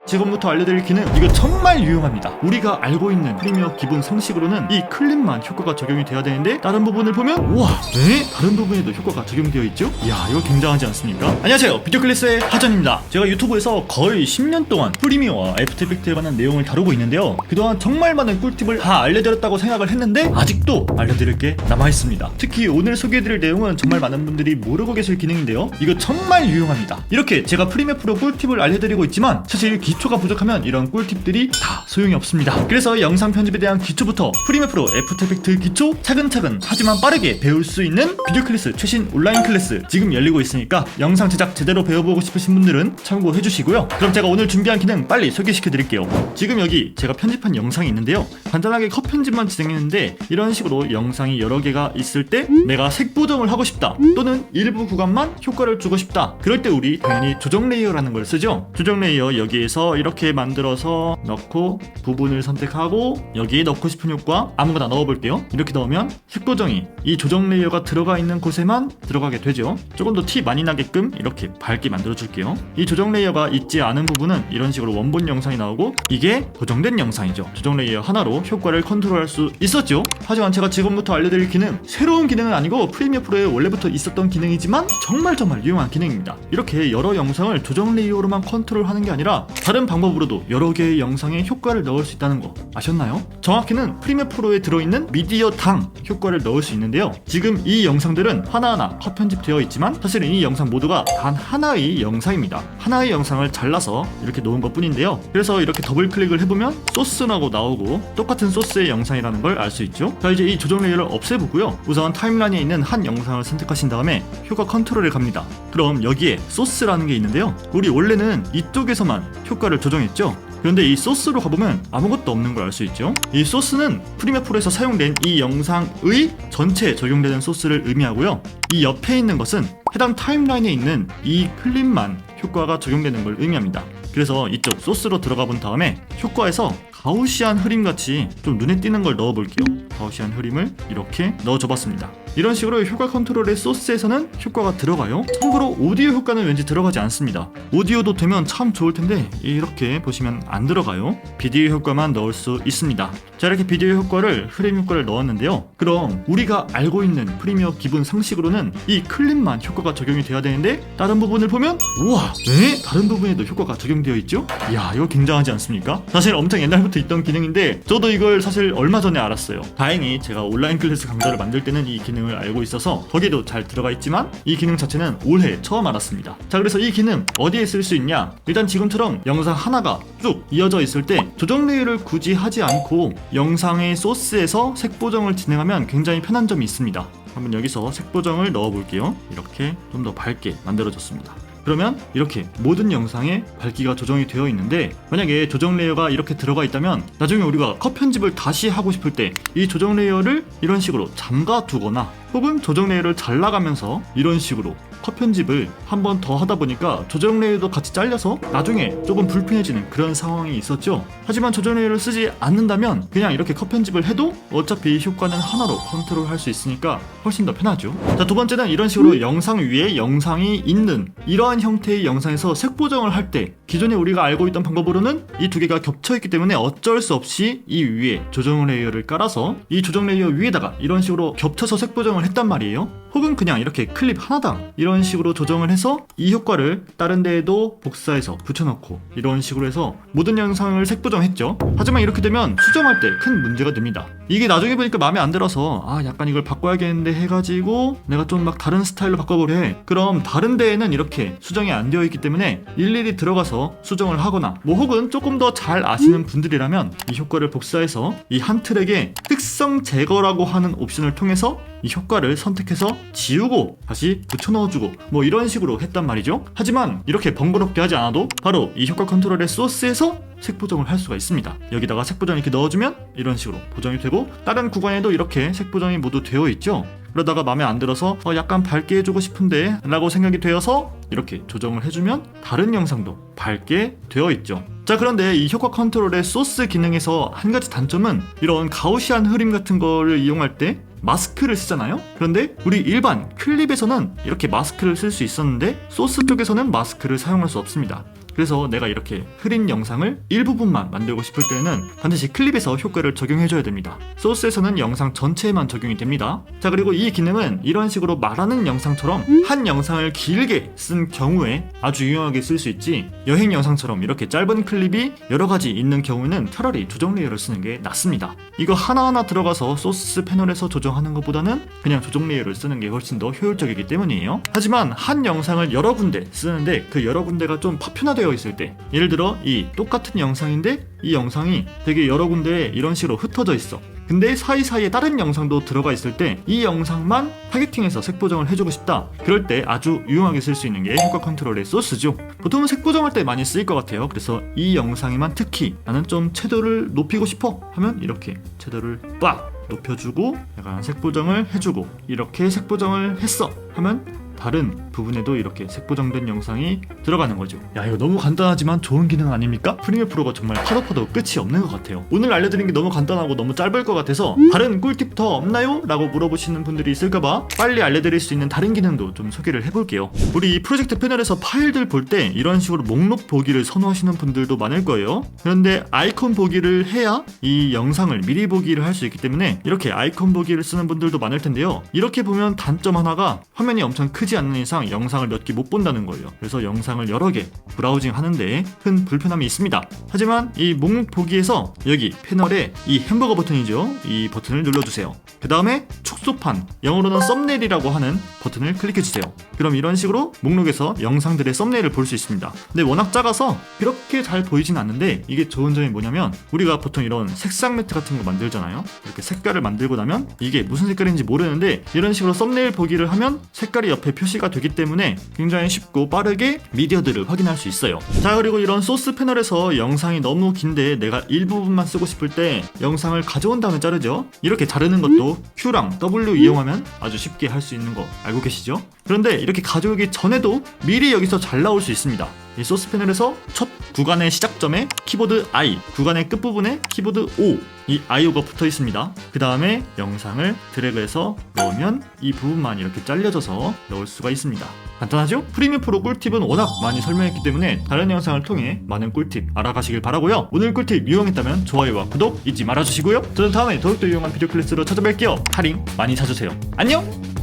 지금부터 알려드릴 기능, 이거 정말 유용합니다. 우리가 알고 있는 프리미어 기본 상식으로는 이 클립만 효과가 적용이 돼야 되는데 다른 부분을 보면 우와, 네? 다른 부분에도 효과가 적용되어 있죠? 이야, 이거 굉장하지 않습니까? 안녕하세요, 비디오 클래스의 하전입니다. 제가 유튜브에서 거의 10년 동안 프리미어와 애프터 이펙트에 관한 내용을 다루고 있는데요, 그동안 정말 많은 꿀팁을 다 알려드렸다고 생각을 했는데 아직도 알려드릴 게 남아있습니다. 특히 오늘 소개해드릴 내용은 정말 많은 분들이 모르고 계실 기능인데요, 이거 정말 유용합니다. 이렇게 제가 프리미어 프로 꿀팁을 알려드리고 있지만 사실 기초가 부족하면 이런 꿀팁들이 다 소용이 없습니다. 그래서 영상 편집에 대한 기초부터 프리미어 프로 애프터 이펙트 기초 차근차근 하지만 빠르게 배울 수 있는 비디오 클래스 최신 온라인 클래스 지금 열리고 있으니까 영상 제작 제대로 배워보고 싶으신 분들은 참고해 주시고요. 그럼 제가 오늘 준비한 기능 빨리 소개시켜 드릴게요. 지금 여기 제가 편집한 영상이 있는데요, 간단하게 컷 편집만 진행했는데 이런 식으로 영상이 여러 개가 있을 때 내가 색 보정을 하고 싶다, 또는 일부 구간만 효과를 주고 싶다, 그럴 때 우리 당연히 조정 레이어라는 걸 쓰죠. 조정 레이어 여기에서 이렇게 만들어서 넣고 부분을 선택하고 여기에 넣고 싶은 효과 아무거나 넣어볼게요. 이렇게 넣으면 색 보정이 이 조정 레이어가 들어가 있는 곳에만 들어가게 되죠. 조금 더 티 많이 나게끔 이렇게 밝게 만들어 줄게요. 이 조정 레이어가 있지 않은 부분은 이런 식으로 원본 영상이 나오고 이게 고정된 영상이죠. 조정 레이어 하나로 효과를 컨트롤할 수 있었죠. 하지만 제가 지금부터 알려드릴 기능, 새로운 기능은 아니고 프리미어 프로에 원래부터 있었던 기능이지만 정말 유용한 기능입니다. 이렇게 여러 영상을 조정 레이어로만 컨트롤하는 게 아니라 다른 방법으로도 여러 개의 영상에 효과를 넣을 수 있다는 거 아셨나요? 정확히는 프리미어 프로에 들어있는 미디어당 효과를 넣을 수 있는데요, 지금 이 영상들은 하나하나 컷 편집되어 있지만 사실은 이 영상 모두가 단 하나의 영상입니다. 하나의 영상을 잘라서 이렇게 놓은 것 뿐인데요, 그래서 이렇게 더블 클릭을 해보면 소스라고 나오고 똑같은 소스의 영상이라는 걸 알 수 있죠. 자, 이제 이 조정 레이어를 없애보고요, 우선 타임라인에 있는 한 영상을 선택하신 다음에 효과 컨트롤에 갑니다. 그럼 여기에 소스라는 게 있는데요, 우리 원래는 이쪽에서만 효과를 조정했죠. 그런데 이 소스로 가보면 아무것도 없는 걸 알 수 있죠. 이 소스는 프리미어 프로에서 사용된 이 영상의 전체에 적용되는 소스를 의미하고요, 이 옆에 있는 것은 해당 타임라인에 있는 이 클립만 효과가 적용되는 걸 의미합니다. 그래서 이쪽 소스로 들어가 본 다음에 효과에서 가우시안 흐림같이 좀 눈에 띄는 걸 넣어볼게요. 가우시안 흐림을 이렇게 넣어줘봤습니다. 이런 식으로 효과 컨트롤의 소스에서는 효과가 들어가요. 참고로 오디오 효과는 왠지 들어가지 않습니다. 오디오도 되면 참 좋을 텐데 이렇게 보시면 안 들어가요. 비디오 효과만 넣을 수 있습니다. 자, 이렇게 비디오 효과를, 흐림 효과를 넣었는데요, 그럼 우리가 알고 있는 프리미어 기본 상식으로는 이 클립만 효과가 적용이 돼야 되는데 다른 부분을 보면 우와, 네? 다른 부분에도 효과가 적용되어 있죠? 이야, 이거 굉장하지 않습니까? 사실 엄청 옛날부터 있던 기능인데 저도 이걸 사실 얼마 전에 알았어요. 다행히 제가 온라인 클래스 강좌를 만들 때는 이 기능을 알고 있어서 거기에도 잘 들어가 있지만 이 기능 자체는 올해 처음 알았습니다. 자, 그래서 이 기능 어디에 쓸 수 있냐, 일단 지금처럼 영상 하나가 쭉 이어져 있을 때 조정 레이어를 굳이 하지 않고 영상의 소스에서 색 보정을 진행하면 굉장히 편한 점이 있습니다. 한번 여기서 색 보정을 넣어 볼게요. 이렇게 좀 더 밝게 만들어졌습니다. 그러면 이렇게 모든 영상에 밝기가 조정이 되어 있는데, 만약에 조정 레이어가 이렇게 들어가 있다면 나중에 우리가 컷 편집을 다시 하고 싶을 때 이 조정 레이어를 이런 식으로 잠가 두거나 혹은 조정 레이어를 잘라가면서 이런 식으로 컷 편집을 한 번 더 하다 보니까 조정 레이어도 같이 잘려서 나중에 조금 불편해지는 그런 상황이 있었죠. 하지만 조정 레이어를 쓰지 않는다면 그냥 이렇게 컷 편집을 해도 어차피 효과는 하나로 컨트롤 할 수 있으니까 훨씬 더 편하죠. 자, 두 번째는 이런 식으로 영상 위에 영상이 있는 이러한 형태의 영상에서 색 보정을 할 때 기존에 우리가 알고 있던 방법으로는 이 두 개가 겹쳐있기 때문에 어쩔 수 없이 이 위에 조정 레이어를 깔아서 이 조정 레이어 위에다가 이런 식으로 겹쳐서 색 보정을 했단 말이에요. 혹은 그냥 이렇게 클립 하나당 이런 식으로 조정을 해서 이 효과를 다른 데에도 복사해서 붙여넣고 이런 식으로 해서 모든 영상을 색 보정했죠. 하지만 이렇게 되면 수정할 때 큰 문제가 됩니다. 이게 나중에 보니까 마음에 안 들어서 약간 이걸 바꿔야겠는데 해가지고 내가 좀 막 다른 스타일로 바꿔보려 해. 그럼 다른 데에는 이렇게 수정이 안 되어 있기 때문에 일일이 들어가서 수정을 하거나 혹은 조금 더 잘 아시는 분들이라면 이 효과를 복사해서 이 한 트랙에 특성 제거라고 하는 옵션을 통해서 이 효과를 선택해서 지우고 다시 붙여 넣어주고 이런 식으로 했단 말이죠. 하지만 이렇게 번거롭게 하지 않아도 바로 이 효과 컨트롤의 소스에서 색 보정을 할 수가 있습니다. 여기다가 색 보정 이렇게 넣어주면 이런 식으로 보정이 되고 다른 구간에도 이렇게 색 보정이 모두 되어 있죠. 그러다가 마음에 안 들어서 약간 밝게 해주고 싶은데 라고 생각이 되어서 이렇게 조정을 해주면 다른 영상도 밝게 되어 있죠. 자, 그런데 이 효과 컨트롤의 소스 기능에서 한 가지 단점은 이런 가우시안 흐림 같은 거를 이용할 때 마스크를 쓰잖아요. 그런데 우리 일반 클립에서는 이렇게 마스크를 쓸 수 있었는데 소스 쪽에서는 마스크를 사용할 수 없습니다. 그래서 내가 이렇게 흐린 영상을 일부분만 만들고 싶을 때는 반드시 클립에서 효과를 적용해줘야 됩니다. 소스에서는 영상 전체에만 적용이 됩니다. 자, 그리고 이 기능은 이런 식으로 말하는 영상처럼 한 영상을 길게 쓴 경우에 아주 유용하게 쓸 수 있지, 여행 영상처럼 이렇게 짧은 클립이 여러가지 있는 경우에는 차라리 조정 레이어를 쓰는 게 낫습니다. 이거 하나하나 들어가서 소스 패널에서 조정하는 것보다는 그냥 조정 레이어를 쓰는 게 훨씬 더 효율적이기 때문이에요. 하지만 한 영상을 여러 군데 쓰는데 그 여러 군데가 좀 파편화되어 있을 때, 예를 들어 이 똑같은 영상인데 이 영상이 되게 여러 군데에 이런 식으로 흩어져 있어. 근데 사이사이에 다른 영상도 들어가 있을 때 이 영상만 타겟팅해서 색 보정을 해주고 싶다. 그럴 때 아주 유용하게 쓸 수 있는 게 효과 컨트롤의 소스죠. 보통은 색 보정할 때 많이 쓰일 것 같아요. 그래서 이 영상에만 특히 나는 좀 채도를 높이고 싶어 하면 이렇게 채도를 빡 높여주고 약간 색 보정을 해주고, 이렇게 색 보정을 했어 하면 다른 부분에도 이렇게 색보정된 영상이 들어가는 거죠. 야, 이거 너무 간단하지만 좋은 기능 아닙니까? 프리미어 프로가 정말 파도 끝이 없는 것 같아요. 오늘 알려드린 게 너무 간단하고 너무 짧을 것 같아서 다른 꿀팁 더 없나요? 라고 물어보시는 분들이 있을까봐 빨리 알려드릴 수 있는 다른 기능도 좀 소개를 해볼게요. 우리 이 프로젝트 패널에서 파일들 볼 때 이런 식으로 목록 보기를 선호하시는 분들도 많을 거예요. 그런데 아이콘 보기를 해야 이 영상을 미리 보기를 할 수 있기 때문에 이렇게 아이콘 보기를 쓰는 분들도 많을 텐데요. 이렇게 보면 단점 하나가 화면이 엄청 크지 않는 이상 영상을 몇 개 못 본다는 거예요. 그래서 영상을 여러 개 브라우징 하는데 큰 불편함이 있습니다. 하지만 이 목록 보기에서 여기 패널에 이 햄버거 버튼이죠. 이 버튼을 눌러주세요. 그 다음에 축소판, 영어로는 썸네일이라고 하는 버튼을 클릭해주세요. 그럼 이런 식으로 목록에서 영상들의 썸네일을 볼 수 있습니다. 근데 워낙 작아서 그렇게 잘 보이진 않는데, 이게 좋은 점이 뭐냐면 우리가 보통 이런 색상 매트 같은 거 만들잖아요. 이렇게 색깔을 만들고 나면 이게 무슨 색깔인지 모르는데 이런 식으로 썸네일 보기를 하면 색깔이 옆에 표시가 되기 때문에 굉장히 쉽고 빠르게 미디어들을 확인할 수 있어요. 자, 그리고 이런 소스 패널에서 영상이 너무 긴데 내가 일부분만 쓰고 싶을 때 영상을 가져온 다음에 자르죠. 이렇게 자르는 것도 Q랑 W 이용하면 아주 쉽게 할 수 있는 거 알고 계시죠? 그런데 이렇게 가져오기 전에도 미리 여기서 잘 나올 수 있습니다. 이 소스 패널에서 첫 구간의 시작점에 키보드 I, 구간의 끝부분에 키보드 O, 이 IO가 붙어 있습니다. 그 다음에 영상을 드래그해서 넣으면 이 부분만 이렇게 잘려져서 넣을 수가 있습니다. 간단하죠? 프리미어 프로 꿀팁은 워낙 많이 설명했기 때문에 다른 영상을 통해 많은 꿀팁 알아가시길 바라고요. 오늘 꿀팁 유용했다면 좋아요와 구독 잊지 말아주시고요. 저는 다음에 더욱더 유용한 비디오 클래스로 찾아뵐게요. 할인 많이 사주세요. 안녕!